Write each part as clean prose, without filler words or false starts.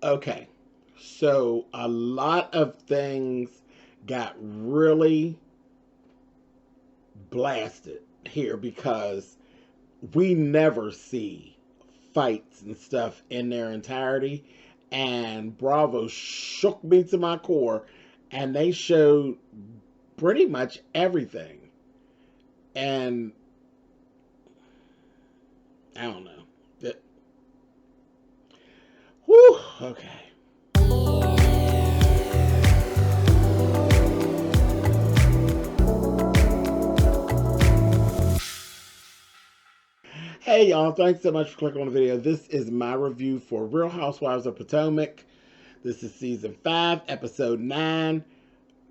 Okay. So a lot of things got really blasted here because we never see fights and stuff in their entirety. And Bravo shook me to my core, and they showed pretty much everything. And I don't know. Whew, okay. Hey y'all, thanks so much for clicking on the video. This is my review for Real Housewives of Potomac. This is season 5, episode 9.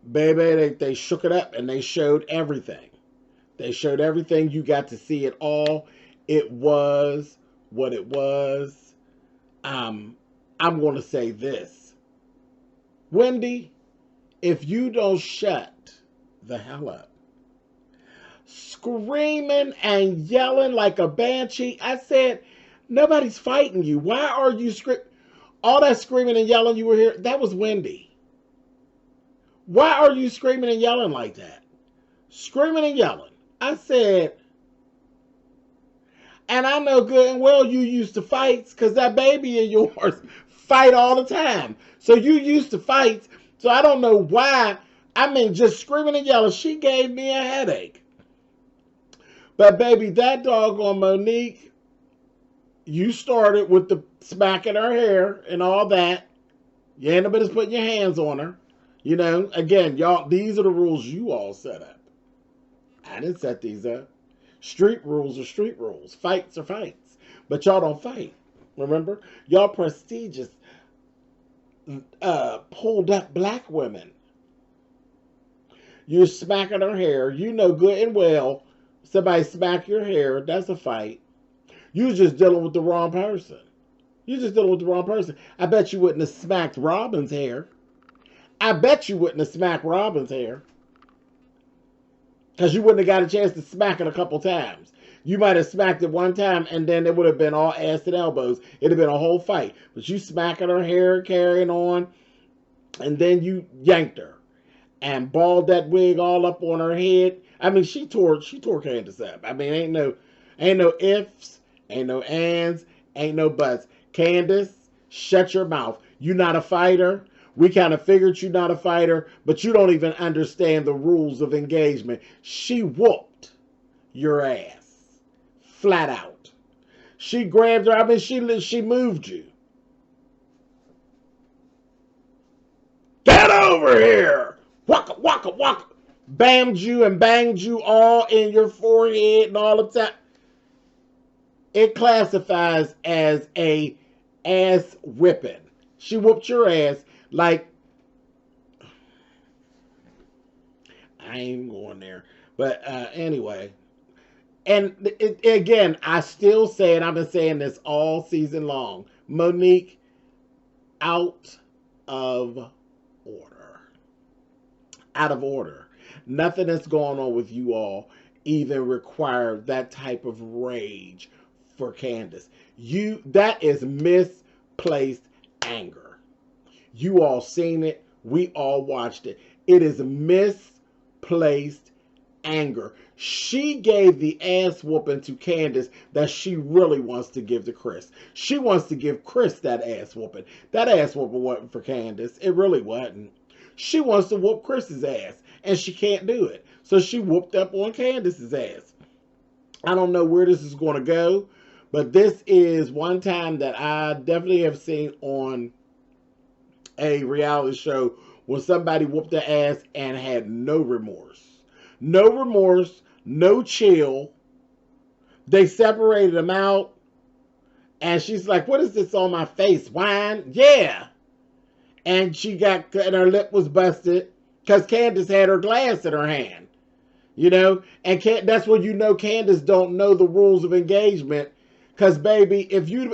Baby, they shook it up and they showed everything. They showed everything. You got to see it all. It was what it was. I'm going to say this. Wendy, if you don't shut the hell up, screaming and yelling like a banshee, I said, nobody's fighting you. Why are you screaming? All that screaming and yelling you were here, that was Wendy. Why are you screaming and yelling like that? Screaming and yelling. I said, and I know good and well you used to fights because that baby of yours fight all the time. So you used to fights. So I don't know why. I mean, just screaming and yelling. She gave me a headache. But baby, that doggone Monique, you started with the smacking her hair and all that. You ain't no business putting your hands on her. You know, again, y'all, these are the rules you all set up. I didn't set these up. Street rules are street rules. Fights are fights. But y'all don't fight. Remember? Y'all prestigious, pulled up black women. You're smacking her hair. You know good and well somebody smack your hair. That's a fight. You're just dealing with the wrong person. You're just dealing with the wrong person. I bet you wouldn't have smacked Robin's hair. I bet you wouldn't have smacked Robin's hair. Because you wouldn't have got a chance to smack it a couple times. You might have smacked it one time and then it would have been all ass and elbows. It'd have been a whole fight. But you smacking her hair, carrying on, and then you yanked her and balled that wig all up on her head. I mean, she tore Candiace up. I mean, ain't no ifs, ain't no ands, ain't no buts. Candiace, shut your mouth. You not a fighter. We kind of figured you're not a fighter, but you don't even understand the rules of engagement. She whooped your ass. Flat out. She grabbed her. I mean, she moved you. Get over here. Waka, waka, waka. Bammed you and banged you all in your forehead and all the time. It classifies as a ass whipping. She whooped your ass. Like, I ain't going there. But anyway. And again, I still say it. I've been saying this all season long. Monique, out of order. Out of order. Nothing that's going on with you all even required that type of rage for Candiace. That is misplaced anger. You all seen it. We all watched it. It is misplaced anger. She gave the ass whooping to Candiace that she really wants to give to Chris. She wants to give Chris that ass whooping. That ass whooping wasn't for Candiace. It really wasn't. She wants to whoop Chris's ass, and she can't do it. So she whooped up on Candiace's ass. I don't know where this is going to go, but this is one time that I definitely have seen on a reality show when somebody whooped their ass and had no remorse. No remorse, no chill. They separated them out. And she's like, what is this on my face? Wine? Yeah. And and her lip was busted because Candiace had her glass in her hand. You know? And that's when you know Candiace don't know the rules of engagement. Because, baby,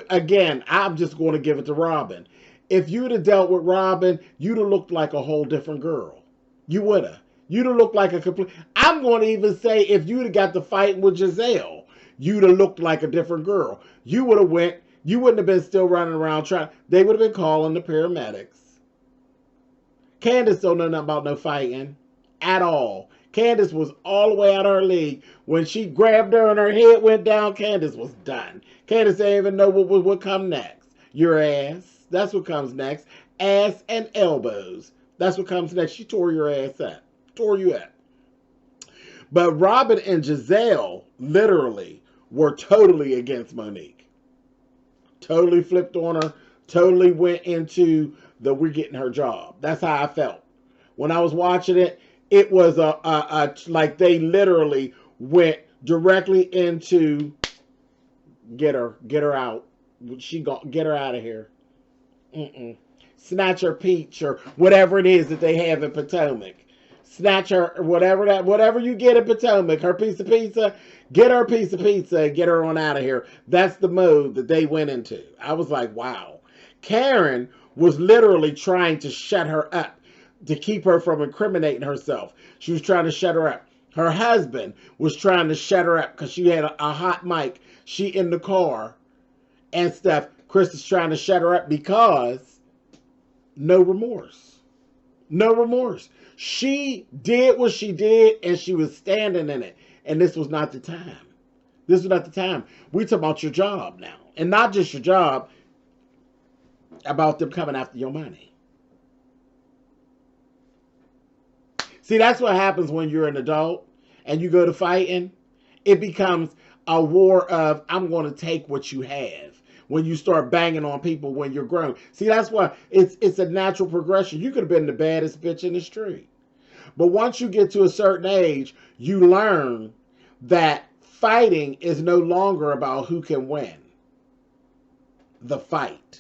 again, I'm just going to give it to Robin. If you'd have dealt with Robin, you'd have looked like a whole different girl. You would have. You'd have looked like a complete... I'm going to even say if you'd have got the fight with Giselle, you'd have looked like a different girl. You would have went, You wouldn't have been still running around trying. They would have been calling the paramedics. Candiace don't know nothing about no fighting at all. Candiace was all the way out of her league. When she grabbed her and her head went down, Candiace was done. Candiace didn't even know what would come next. Your ass. That's what comes next. Ass and elbows. That's what comes next. She tore your ass up. Tore you up. But Robin and Giselle literally were totally against Monique. Totally flipped on her. Totally went into the we're getting her job. That's how I felt. When I was watching it, it was like they literally went directly into get her out. Get her out of here. Snatch her peach or whatever it is that they have in Potomac. Snatch her, whatever you get in Potomac, her piece of pizza, get her piece of pizza and get her on out of here. That's the mode that they went into. I was like, wow. Karen was literally trying to shut her up to keep her from incriminating herself. She was trying to shut her up. Her husband was trying to shut her up because she had a hot mic. She in the car and stuff. Chris is trying to shut her up because no remorse. No remorse. She did what she did and she was standing in it. And this was not the time. This was not the time. We talk about your job now. And not just your job, about them coming after your money. See, that's what happens when you're an adult and you go to fighting. It becomes a war of, I'm going to take what you have. When you start banging on people when you're grown. See, that's why it's a natural progression. You could have been the baddest bitch in the street. But once you get to a certain age, you learn that fighting is no longer about who can win the fight.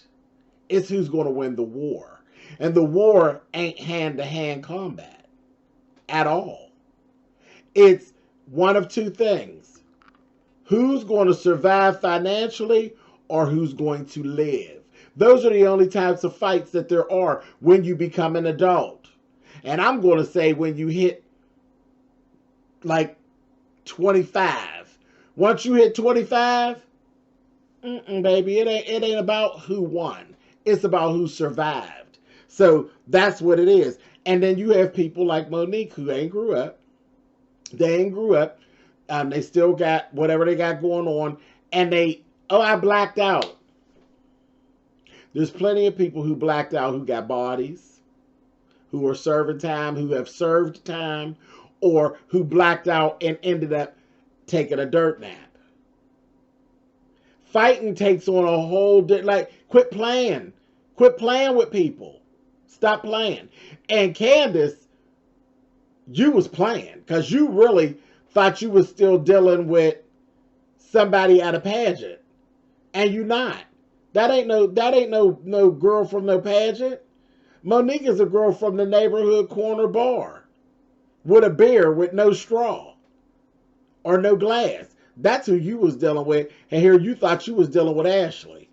It's who's going to win the war. And the war ain't hand-to-hand combat at all. It's one of two things. Who's going to survive financially or who's going to live. Those are the only types of fights that there are when you become an adult. And I'm going to say when you hit like 25. Once you hit 25, baby, it ain't about who won. It's about who survived. So that's what it is. And then you have people like Monique who ain't grew up. They ain't grew up. They still got whatever they got going on. And I blacked out. There's plenty of people who blacked out who got bodies, who are serving time, who have served time, or who blacked out and ended up taking a dirt nap. Fighting takes on a whole quit playing. Quit playing with people. Stop playing. And Candiace, you was playing because you really thought you was still dealing with somebody at a pageant. And you not. That ain't no girl from no pageant. Monique is a girl from the neighborhood corner bar with a beer with no straw or no glass. That's who you was dealing with. And here you thought you was dealing with Ashley.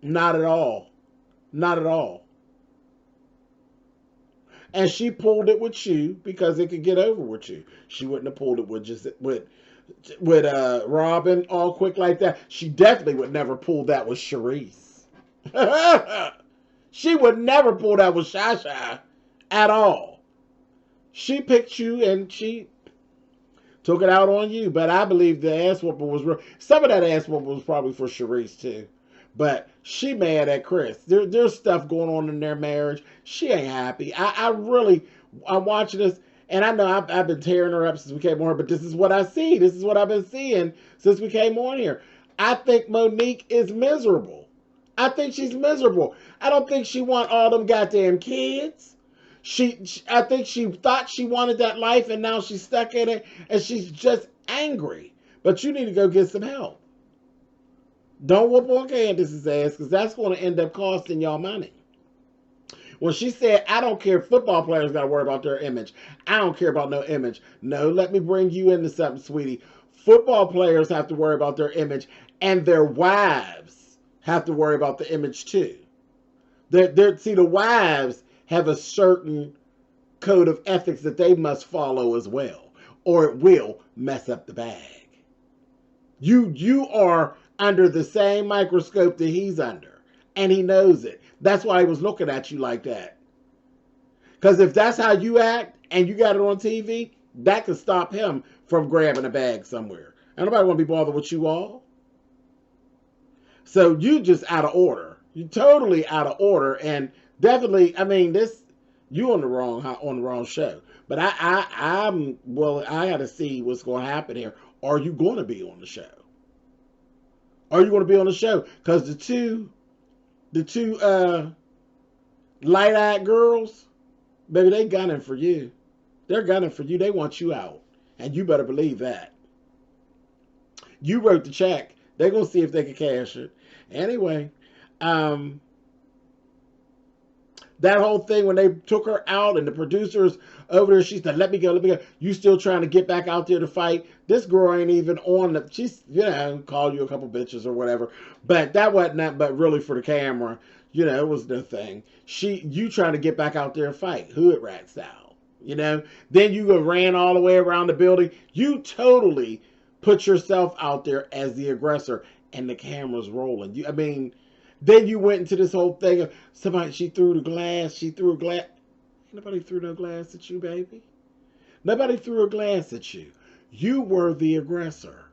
Not at all. Not at all. And she pulled it with you because it could get over with you. She wouldn't have pulled it with Robin all quick like that. She definitely would never pull that with Charisse. She would never pull that with Shasha at all. She picked you and she took it out on you. But I believe the ass whooping was real. Some of that ass whooping was probably for Charisse too. But she mad at Chris. There's stuff going on in their marriage. She ain't happy. I'm watching this. And I know I've been tearing her up since we came on here, but this is what I see. This is what I've been seeing since we came on here. I think Monique is miserable. I think she's miserable. I don't think she want all them goddamn kids. I think she thought she wanted that life and now she's stuck in it and she's just angry. But you need to go get some help. Don't whoop on Candiace's ass because that's going to end up costing y'all money. When she said, I don't care, football players got to worry about their image. I don't care about no image. No, let me bring you into something, sweetie. Football players have to worry about their image, and their wives have to worry about the image too. See, the wives have a certain code of ethics that they must follow as well, or it will mess up the bag. You are under the same microscope that he's under. And he knows it. That's why he was looking at you like that. Because if that's how you act and you got it on TV, that could stop him from grabbing a bag somewhere. And nobody want to be bothered with you all. So you just out of order. You totally out of order. And definitely, I mean, this, you on the wrong show. But I'm well, I got to see what's going to happen here. Are you going to be on the show? Are you going to be on the show? Because the two light-eyed girls, baby, they gunning for you. They're gunning for you. They want you out. And you better believe that. You wrote the check. They're going to see if they can cash it. Anyway, that whole thing when they took her out and the producers over there, she said, let me go. You still trying to get back out there to fight? This girl ain't even on the, she's, called you a couple bitches or whatever. But that wasn't that, but really for the camera, it was no thing. You trying to get back out there and fight, hood rat style, Then you ran all the way around the building. You totally put yourself out there as the aggressor and the camera's rolling. Then you went into this whole thing of somebody, she threw a glass. Nobody threw no glass at you, baby. Nobody threw a glass at you. You were the aggressor.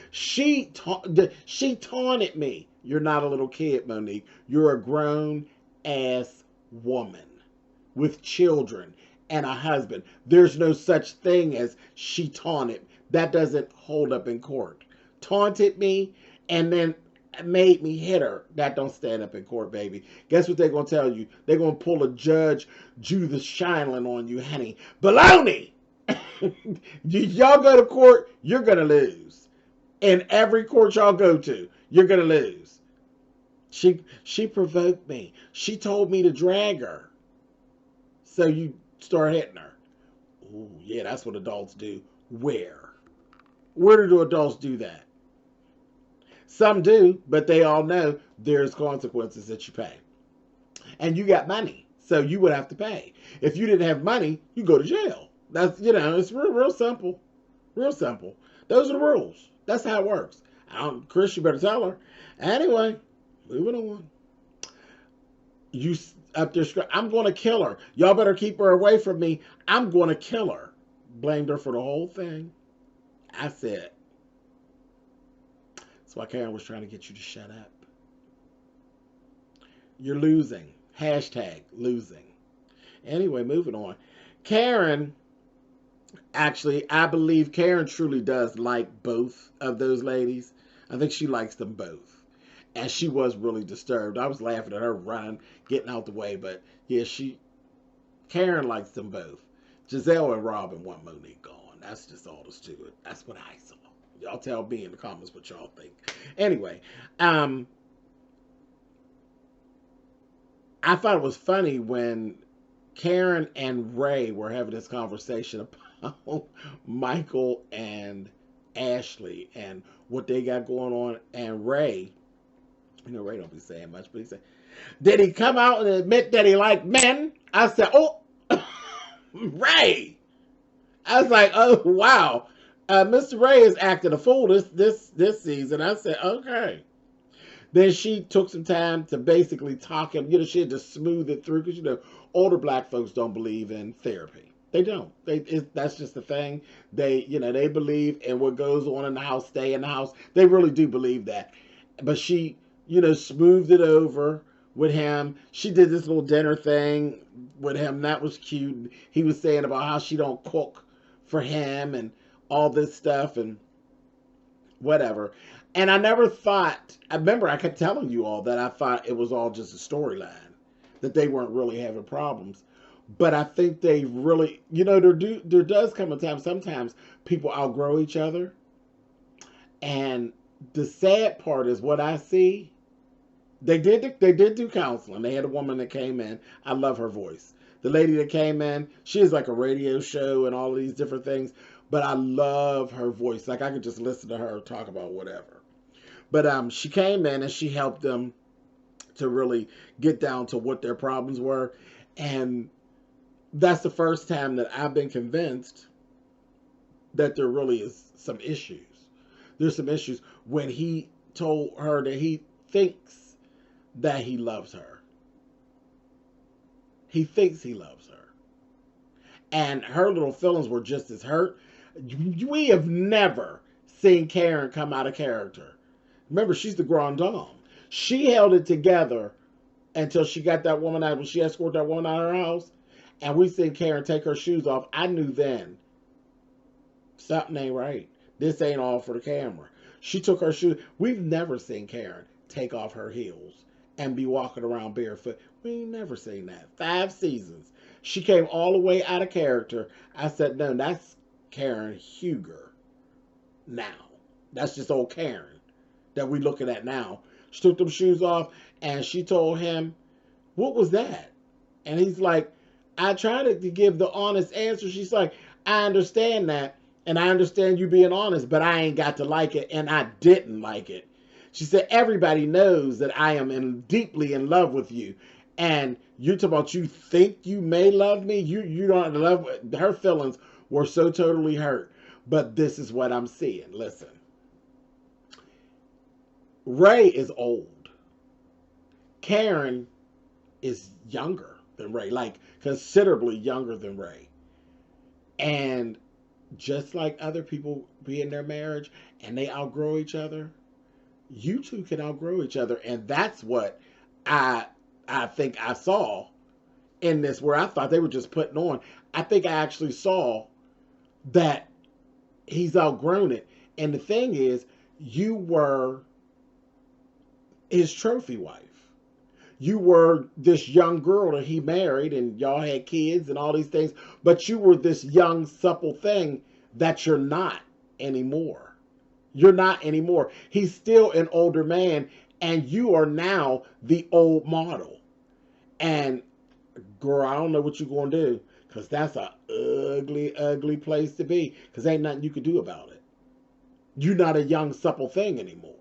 She taunted me. You're not a little kid, Monique. You're a grown-ass woman with children and a husband. There's no such thing as she taunted. That doesn't hold up in court. Taunted me and then made me hit her. That don't stand up in court, baby. Guess what they're going to tell you? They're going to pull a Judge Judith Shineland on you, honey. Baloney! Y'all go to court, you're going to lose. In every court y'all go to, you're going to lose. She provoked me. She told me to drag her. So you start hitting her. Ooh, yeah, that's what adults do. Where do adults do that? Some do, but they all know there's consequences that you pay. And you got money, so you would have to pay. If you didn't have money, you go to jail. That's, it's real simple. Real simple. Those are the rules. That's how it works. Chris, you better tell her. Anyway, moving on. You up there, I'm going to kill her. Y'all better keep her away from me. I'm going to kill her. Blamed her for the whole thing. I said. That's why Karen was trying to get you to shut up. You're losing. Hashtag losing. Anyway, moving on. Karen, actually, I believe Karen truly does like both of those ladies. I think she likes them both. And she was really disturbed. I was laughing at her running, getting out the way. But yeah, Karen likes them both. Giselle and Robin want Monique gone. That's just all there's to it. That's what I saw. Y'all tell me in the comments what y'all think. Anyway, I thought it was funny when Karen and Ray were having this conversation about Michael and Ashley and what they got going on. And Ray, Ray don't be saying much, but he said, did he come out and admit that he liked men? I said, oh, Ray. I was like, oh, wow. Mr. Ray is acting a fool this season. I said, okay. Then she took some time to basically talk him. She had to smooth it through because, older black folks don't believe in therapy. They don't. That's just the thing. They believe in what goes on in the house, stay in the house. They really do believe that. But she, smoothed it over with him. She did this little dinner thing with him. That was cute. He was saying about how she don't cook for him and all this stuff and whatever. And I never thought, I remember I kept telling you all that I thought it was all just a storyline, that they weren't really having problems. But I think they really, there does come a time, sometimes people outgrow each other. And the sad part is what I see, they did do counseling. They had a woman that came in. I love her voice. The lady that came in, she is like a radio show and all of these different things. But I love her voice. Like I could just listen to her talk about whatever. But she came in and she helped them to really get down to what their problems were. And that's the first time that I've been convinced that there really is some issues. There's some issues when he told her that he thinks that he loves her. He thinks he loves her. And her little feelings were just as hurt. We have never seen Karen come out of character. Remember, she's the grande dame. She held it together until she got that woman out, when she escorted that woman out of her house. And we seen Karen take her shoes off. I knew then something ain't right. This ain't all for the camera. She took her shoes. We've never seen Karen take off her heels and be walking around barefoot. We ain't never seen that. 5 seasons. She came all the way out of character. I said, no, that's Karen Huger now. That's just old Karen that we looking at now. She took them shoes off and she told him, what was that? And he's like, I tried to give the honest answer. She's like, I understand that. And I understand you being honest, but I ain't got to like it. And I didn't like it. She said, everybody knows that I am deeply in love with you. And you're talking about you think you may love me. You don't love. Her feelings were so totally hurt. But this is what I'm seeing. Listen. Ray is old. Karen is younger than Ray. Like, considerably younger than Ray. And just like other people be in their marriage and they outgrow each other, you two can outgrow each other. And that's what I think I saw in this, where I thought they were just putting on. I think I actually saw that he's outgrown it. And the thing is, you were his trophy wife. You were this young girl that he married and y'all had kids and all these things, but you were this young, supple thing that you're not anymore. You're not anymore. He's still an older man, and you are now the old model. And girl, I don't know what you're going to do, because that's a ugly, ugly place to be, because ain't nothing you could do about it. You're not a young, supple thing anymore.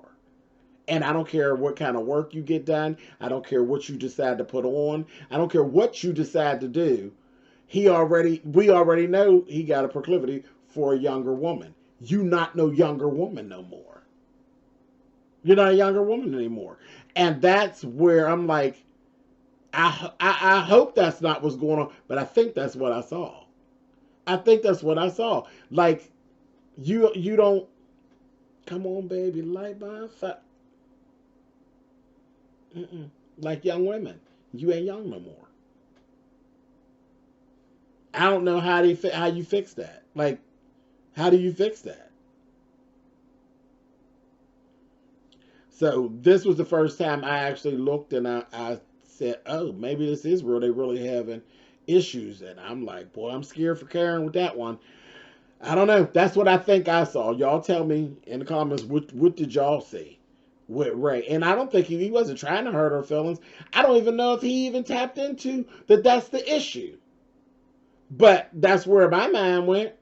And I don't care what kind of work you get done. I don't care what you decide to put on. I don't care what you decide to do. We already know he got a proclivity for a younger woman. You not no younger woman no more. You're not a younger woman anymore. And that's where I'm like, I hope that's not what's going on, but I think that's what I saw. I think that's what I saw. Like, you don't, come on, baby, light my fire. Like young women, you ain't young no more. I don't know how you fix that. Like, how do you fix that? So this was the first time I actually looked, and I said, oh, maybe this is real. They really having issues. And I'm like, boy, I'm scared for Karen with that one. I don't know. That's what I think I saw. Y'all tell me in the comments, what did y'all see with Ray? And I don't think he wasn't trying to hurt her feelings. I don't even know if he even tapped into that's the issue. But that's where my mind went.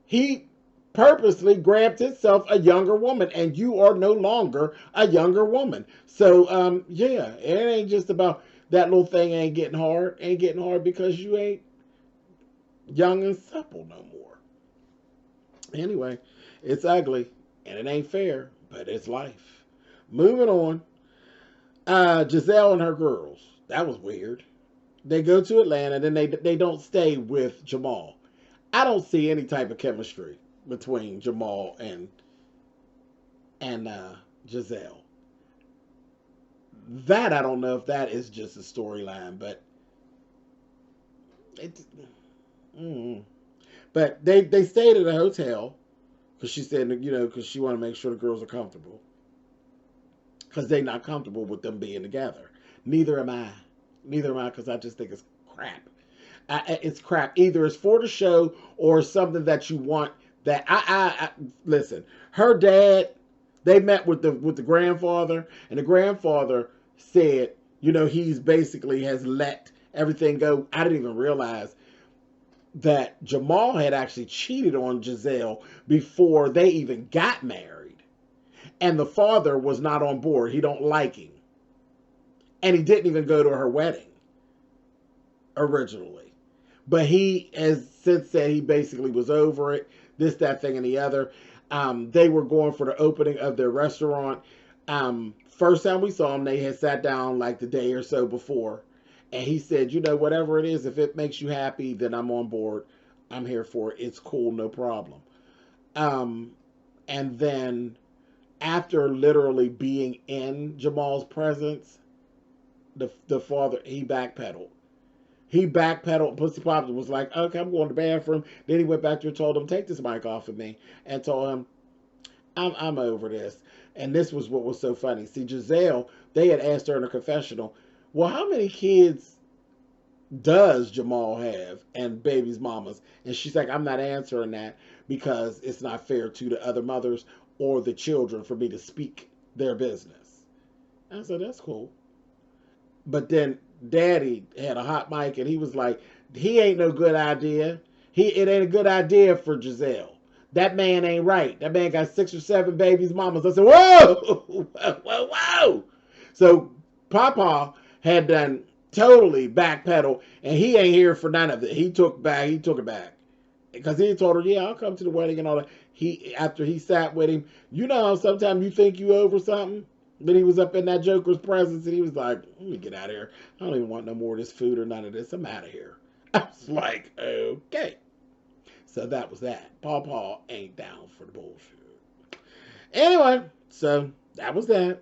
He purposely grabbed himself a younger woman, and you are no longer a younger woman. So, yeah, it ain't just about that little thing ain't getting hard. Ain't getting hard because you ain't young and supple no more. Anyway, it's ugly, and it ain't fair, but it's life. Moving on. Giselle and her girls. That was weird. They go to Atlanta, then they don't stay with Jamal. I don't see any type of chemistry between Jamal and Giselle. That I don't know if that is just a storyline, but but they stayed at a hotel because she said, because she wanted to make sure the girls are comfortable, because they're not comfortable with them being together. Neither am I, because I just think it's crap. It's crap. Either it's for the show or something that you want. That I listen. Her dad, they met with the grandfather, and the grandfather said, he's basically has let everything go. I didn't even realize that Jamal had actually cheated on Giselle before they even got married, and the father was not on board. He don't like him, and he didn't even go to her wedding originally. But he has since said he basically was over it, this, that, thing, and the other. They were going for the opening of their restaurant. First time we saw him, they had sat down like the day or so before, and he said, you know, whatever it is, if it makes you happy, then I'm on board. I'm here for it. It's cool, no problem. Um, and then after literally being in Jamal's presence, the father, he backpedaled. He backpedaled. Pussy Pop was like, okay, I'm going to the bathroom. Then he went back there and told him, take this mic off of me, and told him, I'm over this. And this was what was so funny. See, Giselle, they had asked her in a confessional, well, how many kids does Jamal have and baby's mamas? And she's like, I'm not answering that because it's not fair to the other mothers or the children for me to speak their business. I said, that's cool. But then Daddy had a hot mic and he was like, he ain't no good idea. It ain't a good idea for Giselle. That man ain't right. That man got 6 or 7 babies mamas. I said, whoa, whoa, whoa. So Papa had done totally backpedal, and he ain't here for none of it. He took it back. Because he told her, yeah, I'll come to the wedding and all that. After he sat with him, you know how sometimes you think you over something? Then he was up in that Joker's presence, and he was like, let me get out of here. I don't even want no more of this food or none of this. I'm out of here. I was like, okay. So that was that. Paw ain't down for the bullshit. Anyway, so that was that.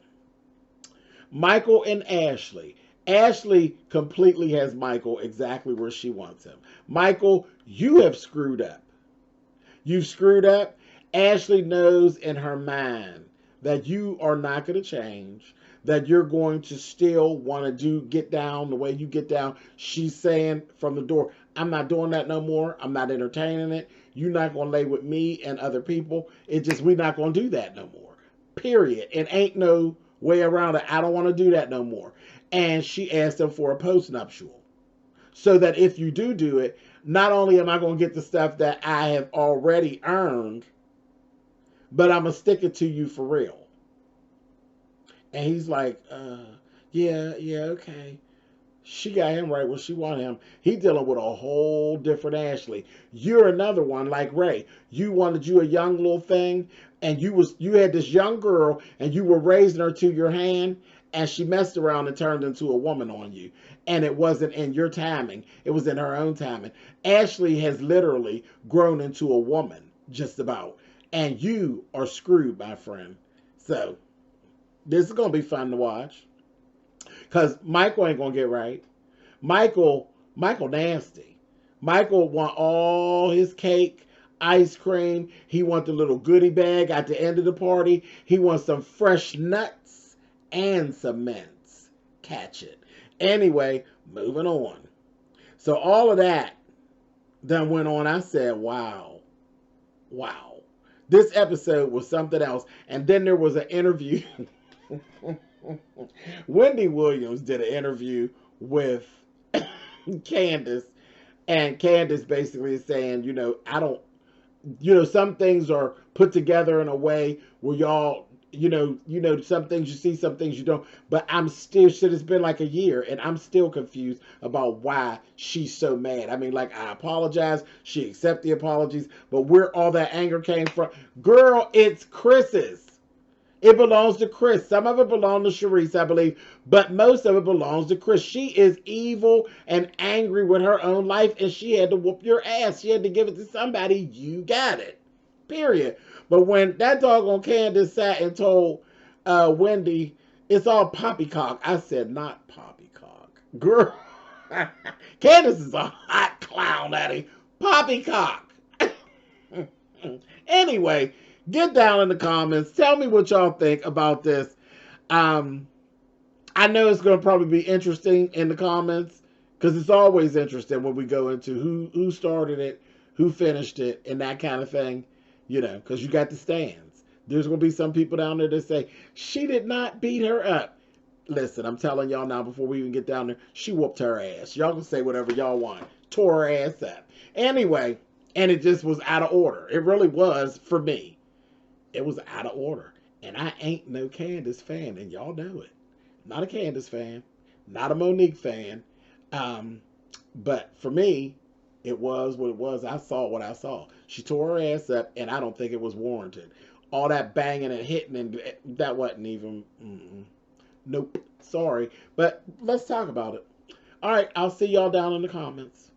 Michael and Ashley. Ashley completely has Michael exactly where she wants him. Michael, you have screwed up. You've screwed up. Ashley knows in her mind that you are not going to change, that you're going to still want to get down the way you get down. She's saying from the door, I'm not doing that no more. I'm not entertaining it. You're not going to lay with me and other people. It's just, we're not going to do that no more. Period. And ain't no way around it. I don't want to do that no more. And she asked him for a postnuptial. So that if you do it, not only am I going to get the stuff that I have already earned, but I'm going to stick it to you for real. And he's like, yeah, okay. She got him right where she wanted him. He dealing with a whole different Ashley. You're another one like Ray. You wanted you a young little thing, and you had this young girl, and you were raising her to your hand, and she messed around and turned into a woman on you. And it wasn't in your timing. It was in her own timing. Ashley has literally grown into a woman, just about. And you are screwed, my friend. So, this is going to be fun to watch. Because Michael ain't going to get right. Michael nasty. Michael want all his cake, ice cream. He want the little goodie bag at the end of the party. He wants some fresh nuts and some mints. Catch it. Anyway, moving on. So all of that then went on. I said, wow. This episode was something else. And then there was an interview. Wendy Williams did an interview with Candiace, and Candiace basically is saying, some things are put together in a way where y'all, some things you see, some things you don't. But I'm still, shit, it's been like a year, and I'm still confused about why she's so mad. I mean, like, I apologize. She accepted the apologies, but where all that anger came from, girl, it's Chris's. It belongs to Chris. Some of it belongs to Sharice, I believe, but most of it belongs to Chris. She is evil and angry with her own life, and she had to whoop your ass. She had to give it to somebody. You got it. Period. But when that doggone Candiace sat and told Wendy, it's all poppycock, I said, not poppycock. Girl, Candiace is a hot clown, Eddie. Poppycock. Anyway, get down in the comments. Tell me what y'all think about this. I know it's going to probably be interesting in the comments, because it's always interesting when we go into who started it, who finished it, and that kind of thing. Because you got the stands. There's going to be some people down there that say, she did not beat her up. Listen, I'm telling y'all now before we even get down there, she whooped her ass. Y'all can say whatever y'all want. Tore her ass up. Anyway, and it just was out of order. It really was for me. It was out of order. And I ain't no Candiace fan, and y'all know it. Not a Candiace fan. Not a Monique fan. But for me, it was what it was. I saw what I saw. She tore her ass up, and I don't think it was warranted. all that banging and hitting, and that wasn't even. Nope. Sorry, but let's talk about it. All right, I'll see y'all down in the comments.